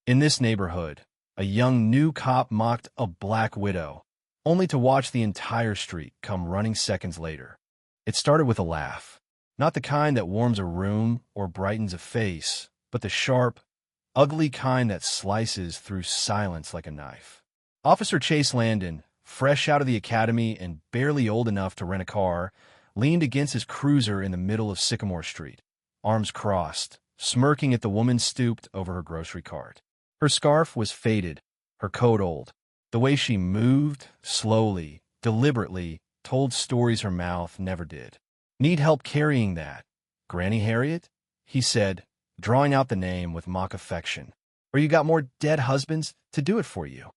In this neighborhood, a young new cop mocked a black widow, only to watch the entire street come running seconds later. It started with a laugh, not the kind that warms a room or brightens a face, but the sharp, ugly kind that slices through silence like a knife. Officer Chase Landon, fresh out of the academy and barely old enough to rent a car, leaned against his cruiser in the middle of Sycamore Street, arms crossed, smirking at the woman stooped over her grocery cart. Her scarf was faded, her coat old. The way she moved, slowly, deliberately, told stories her mouth never did. "Need help carrying that, Granny Harriet?" he said, drawing out the name with mock affection. "Or you got more dead husbands to do it for you?"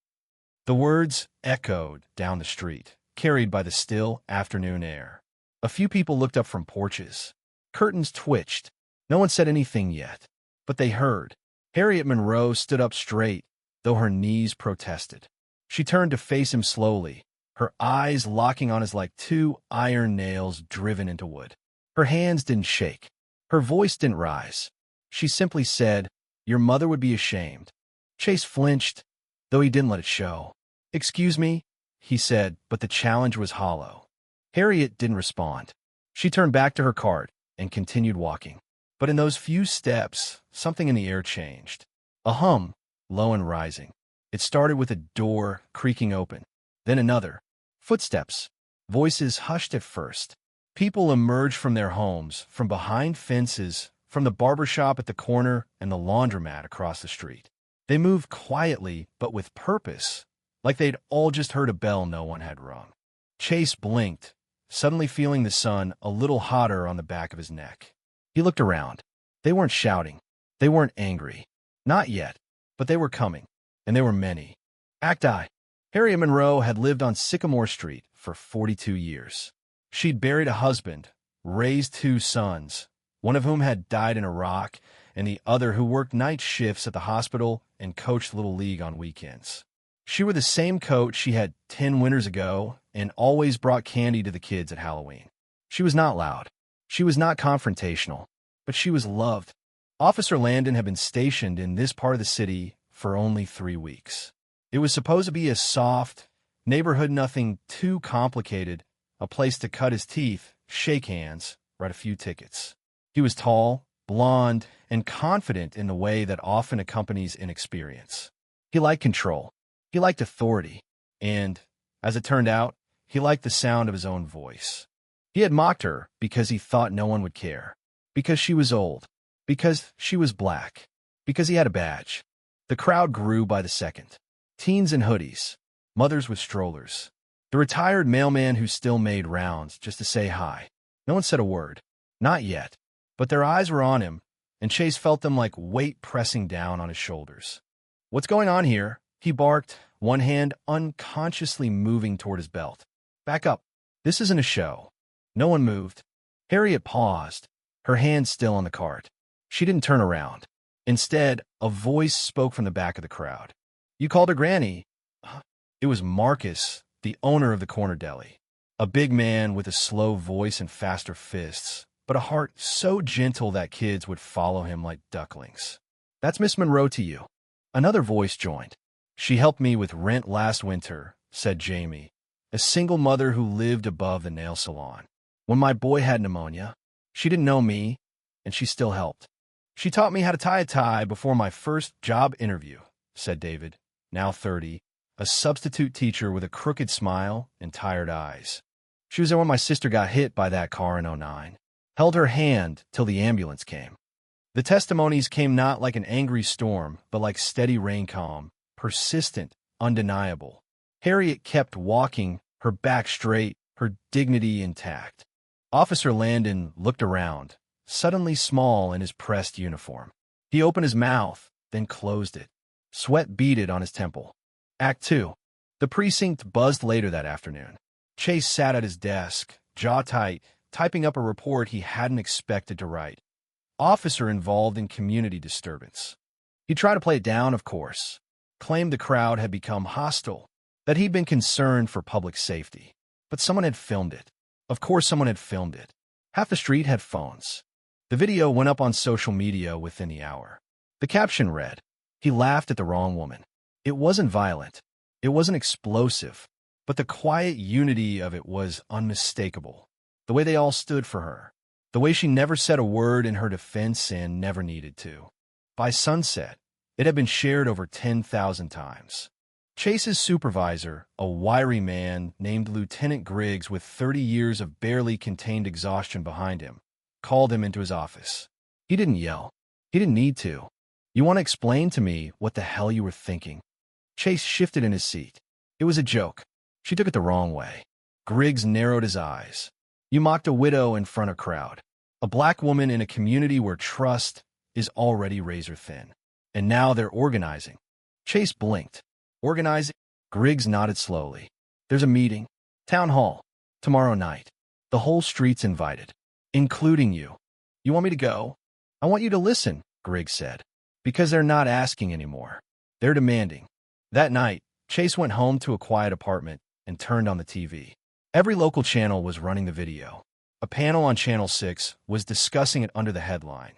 The words echoed down the street, carried by the still afternoon air. A few people looked up from porches. Curtains twitched. No one said anything yet, but they heard. Harriet Monroe stood up straight, though her knees protested. She turned to face him slowly, her eyes locking on his like two iron nails driven into wood. Her hands didn't shake. Her voice didn't rise. She simply said, "Your mother would be ashamed." Chase flinched, though he didn't let it show. "Excuse me," he said, but the challenge was hollow. Harriet didn't respond. She turned back to her cart and continued walking. But in those few steps, something in the air changed. A hum, low and rising. It started with a door creaking open, then another. Footsteps. Voices hushed at first. People emerged from their homes, from behind fences, from the barber shop at the corner and the laundromat across the street. They moved quietly, but with purpose, like they'd all just heard a bell no one had rung. Chase blinked, suddenly feeling the sun a little hotter on the back of his neck. He looked around. They weren't shouting. They weren't angry. Not yet. But they were coming. And they were many. Acti. Harriet Monroe had lived on Sycamore Street for 42 years. She'd buried a husband, raised two sons, one of whom had died in Iraq, and the other who worked night shifts at the hospital and coached Little League on weekends. She wore the same coat she had 10 winters ago and always brought candy to the kids at Halloween. She was not loud. She was not confrontational, but she was loved. Officer Landon had been stationed in this part of the city for only 3 weeks. It was supposed to be a soft neighborhood, nothing too complicated, a place to cut his teeth, shake hands, write a few tickets. He was tall, blond, and confident in the way that often accompanies inexperience. He liked control. He liked authority. And, as it turned out, he liked the sound of his own voice. He had mocked her because he thought no one would care, because she was old, because she was black, because he had a badge. The crowd grew by the second. Teens in hoodies, mothers with strollers, the retired mailman who still made rounds just to say hi. No one said a word. Not yet. But their eyes were on him, and Chase felt them like weight pressing down on his shoulders. "What's going on here?" he barked, one hand unconsciously moving toward his belt. "Back up. This isn't a show." No one moved. Harriet paused, her hand still on the cart. She didn't turn around. Instead, a voice spoke from the back of the crowd. "You called her Granny." It was Marcus, the owner of the corner deli. A big man with a slow voice and faster fists, but a heart so gentle that kids would follow him like ducklings. "That's Miss Monroe to you." Another voice joined. "She helped me with rent last winter," said Jamie, a single mother who lived above the nail salon. "When my boy had pneumonia, she didn't know me, and she still helped. She taught me how to tie a tie before my first job interview," said David, now 30, a substitute teacher with a crooked smile and tired eyes. "She was there when my sister got hit by that car in '09. Held her hand till the ambulance came." The testimonies came not like an angry storm, but like steady rain calm, persistent, undeniable. Harriet kept walking, her back straight, her dignity intact. Officer Landon looked around, suddenly small in his pressed uniform. He opened his mouth, then closed it. Sweat beaded on his temple. Act 2. The precinct buzzed later that afternoon. Chase sat at his desk, jaw tight, typing up a report he hadn't expected to write. Officer involved in community disturbance. He tried to play it down, of course. Claimed the crowd had become hostile, that he'd been concerned for public safety. But someone had filmed it. Of course someone had filmed it. Half the street had phones. The video went up on social media within the hour. The caption read, He laughed at the wrong woman. It wasn't violent. It wasn't explosive. But the quiet unity of it was unmistakable. The way they all stood for her. The way she never said a word in her defense and never needed to. By sunset, it had been shared over 10,000 times. Chase's supervisor, a wiry man named Lieutenant Griggs with 30 years of barely contained exhaustion behind him, called him into his office. He didn't yell. He didn't need to. "You want to explain to me what the hell you were thinking?" Chase shifted in his seat. It was a joke. She took it the wrong way. Griggs narrowed his eyes. "You mocked a widow in front of a crowd. A black woman in a community where trust is already razor thin. And now they're organizing." Chase blinked. "Organizing?" Griggs nodded slowly. "There's a meeting. Town hall. Tomorrow night. The whole street's invited. Including you. You want me to go?" "I want you to listen," Griggs said. "Because they're not asking anymore. They're demanding." That night, Chase went home to a quiet apartment and turned on the TV. Every local channel was running the video. A panel on Channel 6 was discussing it under the headline,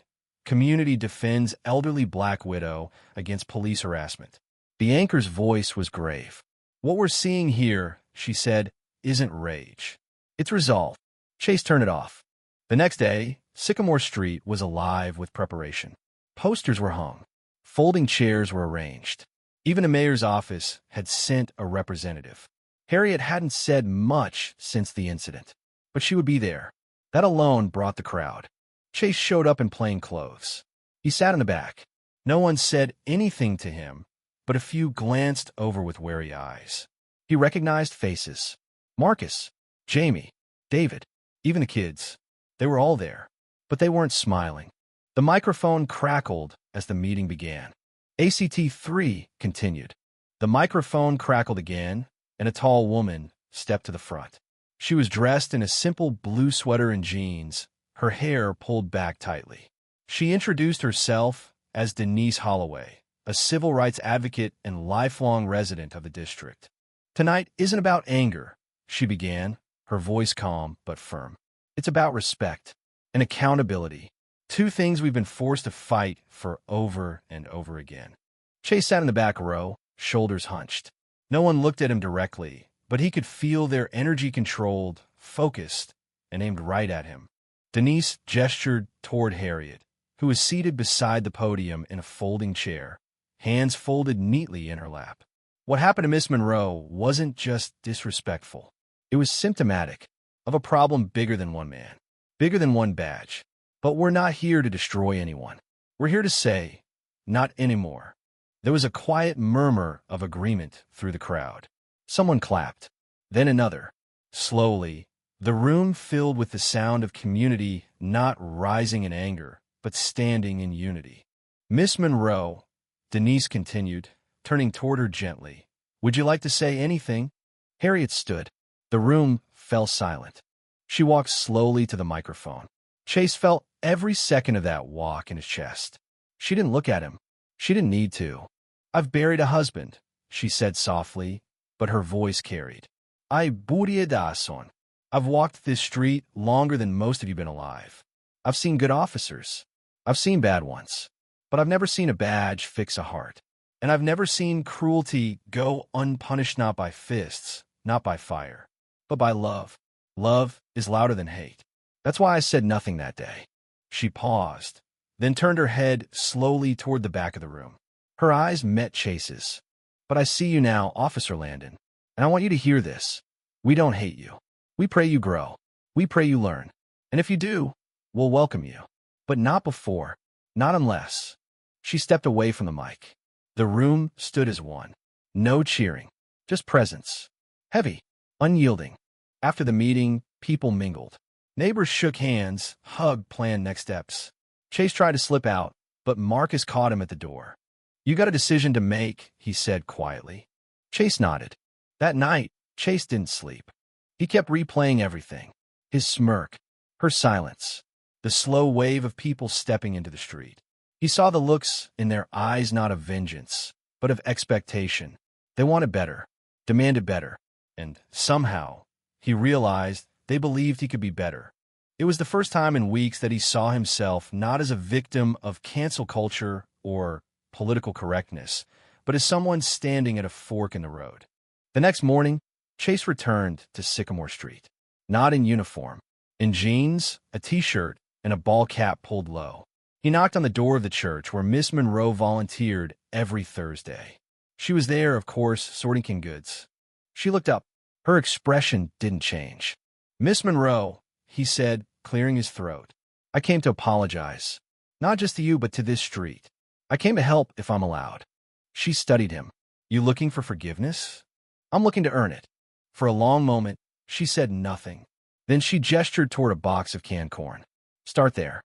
"Community Defends Elderly Black Widow Against Police Harassment." The anchor's voice was grave. "What we're seeing here," she said, "isn't rage. It's resolve." Chase turned it off. The next day, Sycamore Street was alive with preparation. Posters were hung. Folding chairs were arranged. Even the mayor's office had sent a representative. Harriet hadn't said much since the incident, but she would be there. That alone brought the crowd. Chase showed up in plain clothes. He sat in the back. No one said anything to him, but a few glanced over with wary eyes. He recognized faces. Marcus, Jamie, David, even the kids. They were all there, but they weren't smiling. The microphone crackled as the meeting began. ACT 3 continued. The microphone crackled again, and a tall woman stepped to the front. She was dressed in a simple blue sweater and jeans, her hair pulled back tightly. She introduced herself as Denise Holloway, a civil rights advocate and lifelong resident of the district. "Tonight isn't about anger," she began, her voice calm but firm. "It's about respect and accountability. Two things we've been forced to fight for over and over again." Chase sat in the back row, shoulders hunched. No one looked at him directly, but he could feel their energy controlled, focused, and aimed right at him. Denise gestured toward Harriet, who was seated beside the podium in a folding chair, hands folded neatly in her lap. What happened to Miss Monroe wasn't just disrespectful. It was symptomatic of a problem bigger than one man, bigger than one badge. But we're not here to destroy anyone. We're here to say, not anymore. There was a quiet murmur of agreement through the crowd. Someone clapped, then another. Slowly, the room filled with the sound of community not rising in anger, but standing in unity. "Miss Monroe," Denise continued, turning toward her gently, "would you like to say anything?" Harriet stood. The room fell silent. She walked slowly to the microphone. Chase felt every second of that walk in his chest. She didn't look at him. She didn't need to. "I've buried a husband," she said softly, but her voice carried. "I buried a son. I've walked this street longer than most of you been alive. I've seen good officers. I've seen bad ones. But I've never seen a badge fix a heart. And I've never seen cruelty go unpunished, not by fists, not by fire, but by love. Love is louder than hate. That's why I said nothing that day." She paused, then turned her head slowly toward the back of the room. Her eyes met Chase's. "But I see you now, Officer Landon, and I want you to hear this. We don't hate you. We pray you grow. We pray you learn. And if you do, we'll welcome you. But not before. Not unless." She stepped away from the mic. The room stood as one. No cheering, just presence. Heavy, unyielding. After the meeting, people mingled. Neighbors shook hands, hugged, planned next steps. Chase tried to slip out, but Marcus caught him at the door. "You got a decision to make," he said quietly. Chase nodded. That night, Chase didn't sleep. He kept replaying everything. His smirk, her silence, the slow wave of people stepping into the street. He saw the looks in their eyes, not of vengeance, but of expectation. They wanted better, demanded better, and somehow, he realized they believed he could be better. It was the first time in weeks that he saw himself not as a victim of cancel culture or political correctness, but as someone standing at a fork in the road. The next morning, Chase returned to Sycamore Street. Not in uniform. In jeans, a t-shirt, and a ball cap pulled low. He knocked on the door of the church where Miss Monroe volunteered every Thursday. She was there, of course, sorting canned goods. She looked up. Her expression didn't change. "Miss Monroe," he said, clearing his throat. "I came to apologize. Not just to you, but to this street. I came to help if I'm allowed." She studied him. "You looking for forgiveness?" "I'm looking to earn it." For a long moment, she said nothing. Then she gestured toward a box of canned corn. "Start there."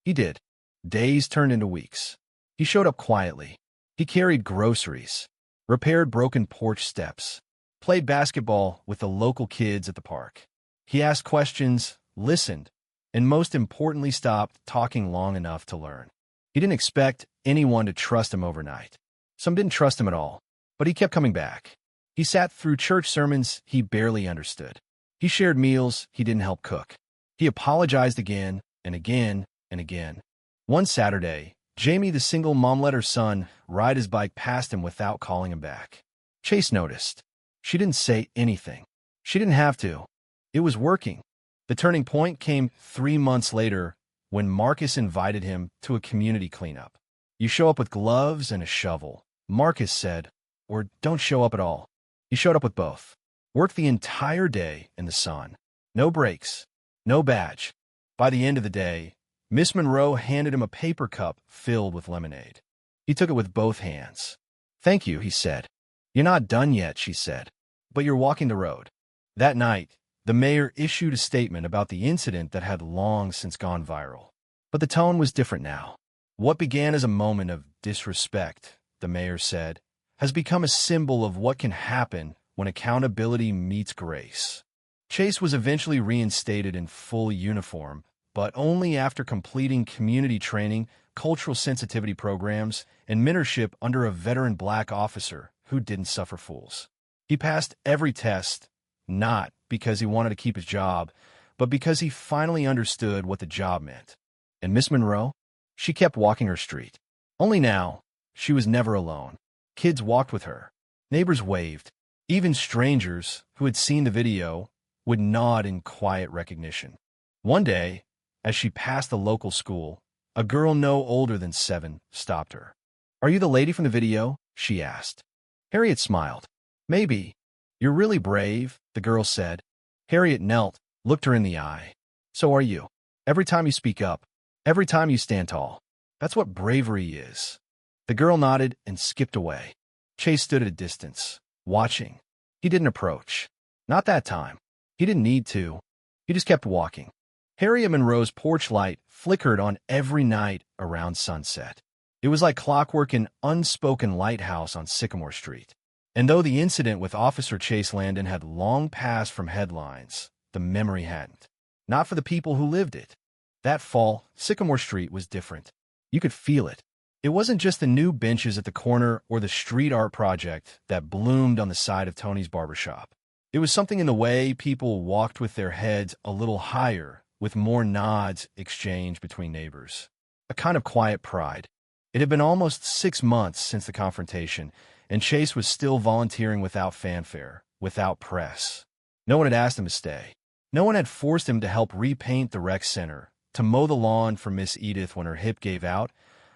He did. Days turned into weeks. He showed up quietly. He carried groceries, repaired broken porch steps, played basketball with the local kids at the park. He asked questions, listened, and most importantly stopped talking long enough to learn. He didn't expect anyone to trust him overnight. Some didn't trust him at all, but he kept coming back. He sat through church sermons he barely understood. He shared meals he didn't help cook. He apologized again and again and again. One Saturday, Jamie, the single mom, let her son ride his bike past him without calling him back. Chase noticed. She didn't say anything. She didn't have to. It was working. The turning point came 3 months later when Marcus invited him to a community cleanup. "You show up with gloves and a shovel," Marcus said, "or don't show up at all." He showed up with both. Worked the entire day in the sun. No breaks. No badge. By the end of the day, Miss Monroe handed him a paper cup filled with lemonade. He took it with both hands. "Thank you," he said. "You're not done yet," she said, "but you're walking the road." That night, the mayor issued a statement about the incident that had long since gone viral. But the tone was different now. "What began as a moment of disrespect," the mayor said, "has become a symbol of what can happen when accountability meets grace." Chase was eventually reinstated in full uniform, but only after completing community training, cultural sensitivity programs, and mentorship under a veteran black officer who didn't suffer fools. He passed every test, not because he wanted to keep his job, but because he finally understood what the job meant. And Miss Monroe? She kept walking her street. Only now, she was never alone. Kids walked with her. Neighbors waved. Even strangers who had seen the video would nod in quiet recognition. One day, as she passed the local school, a girl no older than 7 stopped her. "Are you the lady from the video?" she asked. Harriet smiled. "Maybe. You're really brave," the girl said. Harriet knelt, looked her in the eye. "So are you. Every time you speak up, every time you stand tall. That's what bravery is." The girl nodded and skipped away. Chase stood at a distance, watching. He didn't approach. Not that time. He didn't need to. He just kept walking. Harriet Monroe's porch light flickered on every night around sunset. It was like clockwork, an unspoken lighthouse on Sycamore Street. And though the incident with Officer Chase Landon had long passed from headlines, the memory hadn't. Not for the people who lived it. That fall, Sycamore Street was different. You could feel it. It wasn't just the new benches at the corner or the street art project that bloomed on the side of Tony's barbershop. It was something in the way people walked with their heads a little higher, with more nods exchanged between neighbors. A kind of quiet pride. It had been almost 6 months since the confrontation, and Chase was still volunteering without fanfare, without press. No one had asked him to stay. No one had forced him to help repaint the rec center, to mow the lawn for Miss Edith when her hip gave out,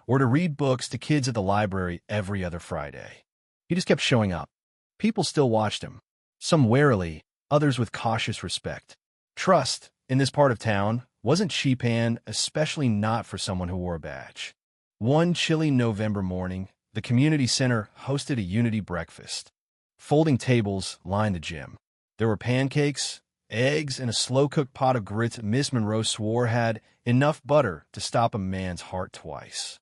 or to read books to kids at the library every other Friday. He just kept showing up. People still watched him. Some warily, others with cautious respect. Trust, in this part of town, wasn't cheap, and especially not for someone who wore a badge. One chilly November morning, the community center hosted a unity breakfast. Folding tables lined the gym. There were pancakes, eggs, and a slow-cooked pot of grits Miss Monroe swore had enough butter to stop a man's heart twice.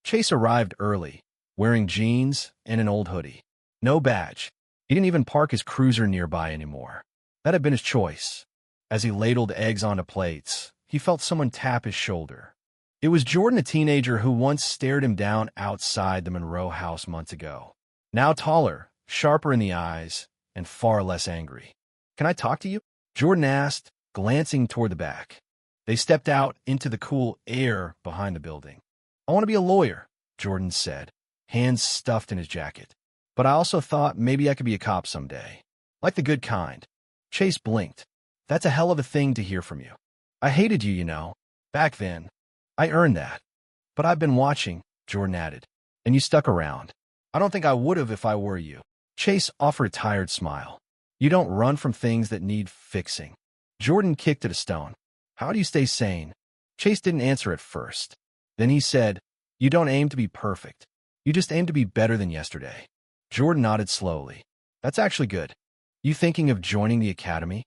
Chase arrived early, wearing jeans and an old hoodie. No badge. He didn't even park his cruiser nearby anymore. That had been his choice. As he ladled eggs onto plates, he felt someone tap his shoulder. It was Jordan, a teenager who once stared him down outside the Monroe house months ago. Now taller, sharper in the eyes, and far less angry. "Can I talk to you?" Jordan asked, glancing toward the back. They stepped out into the cool air behind the building. "I want to be a lawyer," Jordan said, hands stuffed in his jacket. But I also thought maybe I could be a cop someday. Like the good kind. Chase blinked. That's a hell of a thing to hear from you. I hated you, you know. Back then. I earned that. But I've been watching, Jordan added. And you stuck around. I don't think I would have if I were you. Chase offered a tired smile. You don't run from things that need fixing. Jordan kicked at a stone. How do you stay sane? Chase didn't answer at first. Then he said, you don't aim to be perfect. You just aim to be better than yesterday. Jordan nodded slowly. That's actually good. You thinking of joining the academy?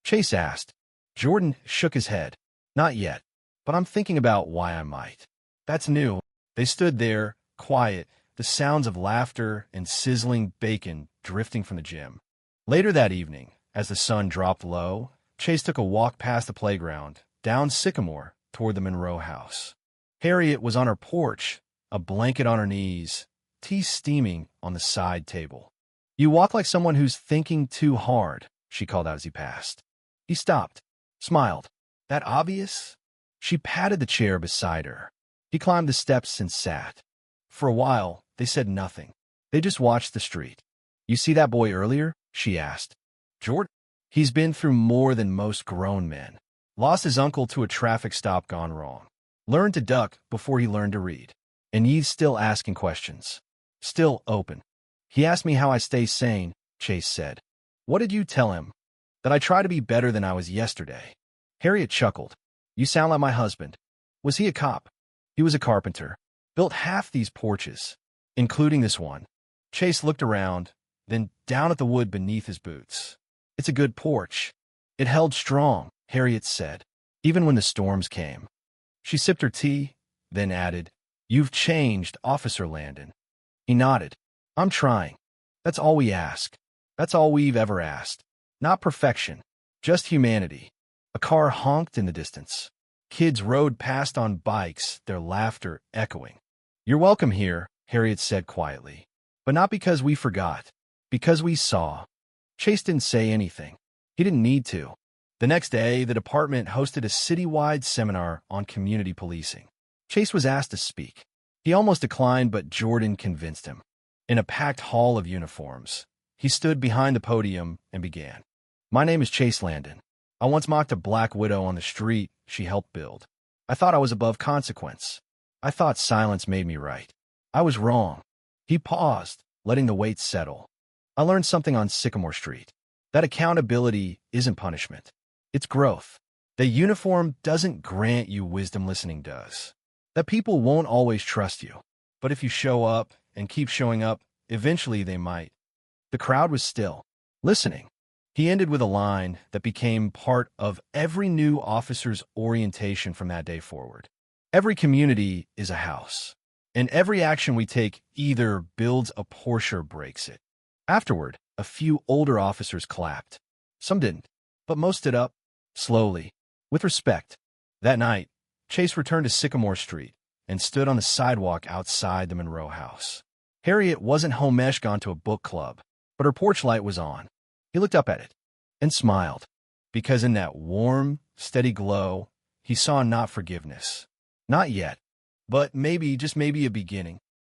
Chase asked. Jordan shook his head. Not yet, but I'm thinking about why I might. That's new. They stood there, quiet, the sounds of laughter and sizzling bacon drifting from the gym. Later that evening, as the sun dropped low, Chase took a walk past the playground, down Sycamore, toward the Monroe house. Harriet was on her porch, a blanket on her knees, tea steaming on the side table. You walk like someone who's thinking too hard, she called out as he passed. He stopped, smiled. That obvious? She patted the chair beside her. He climbed the steps and sat. For a while, they said nothing. They just watched the street. You see that boy earlier? She asked. Jordan? He's been through more than most grown men. Lost his uncle to a traffic stop gone wrong. Learned to duck before he learned to read. And he's still asking questions. Still open. He asked me how I stay sane, Chase said. What did you tell him? That I try to be better than I was yesterday. Harriet chuckled. You sound like my husband. Was he a cop? He was a carpenter. Built half these porches, including this one. Chase looked around, then down at the wood beneath his boots. It's a good porch. It held strong, Harriet said, even when the storms came. She sipped her tea, then added, You've changed, Officer Landon. He nodded. I'm trying. That's all we ask. That's all we've ever asked. Not perfection, just humanity. A car honked in the distance. Kids rode past on bikes, their laughter echoing. You're welcome here, Harriet said quietly. But not because we forgot. Because we saw. Chase didn't say anything. He didn't need to. The next day, the department hosted a citywide seminar on community policing. Chase was asked to speak. He almost declined, but Jordan convinced him. In a packed hall of uniforms, he stood behind the podium and began. My name is Chase Landon. I once mocked a black widow on the street she helped build. I thought I was above consequence. I thought silence made me right. I was wrong. He paused, letting the weight settle. I learned something on Sycamore Street. That accountability isn't punishment. It's growth. The uniform doesn't grant you wisdom, listening does. That people won't always trust you. But if you show up and keep showing up, eventually they might. The crowd was still, listening. He ended with a line that became part of every new officer's orientation from that day forward. Every community is a house, and every action we take either builds a Porsche or breaks it. Afterward, a few older officers clapped. Some didn't, but most stood up, slowly, with respect. That night, Chase returned to Sycamore Street and stood on the sidewalk outside the Monroe house. Harriet wasn't home-esh gone to a book club, but her porch light was on. He looked up at it and smiled, because in that warm, steady glow, he saw not forgiveness. Not yet, but maybe, just maybe, a beginning.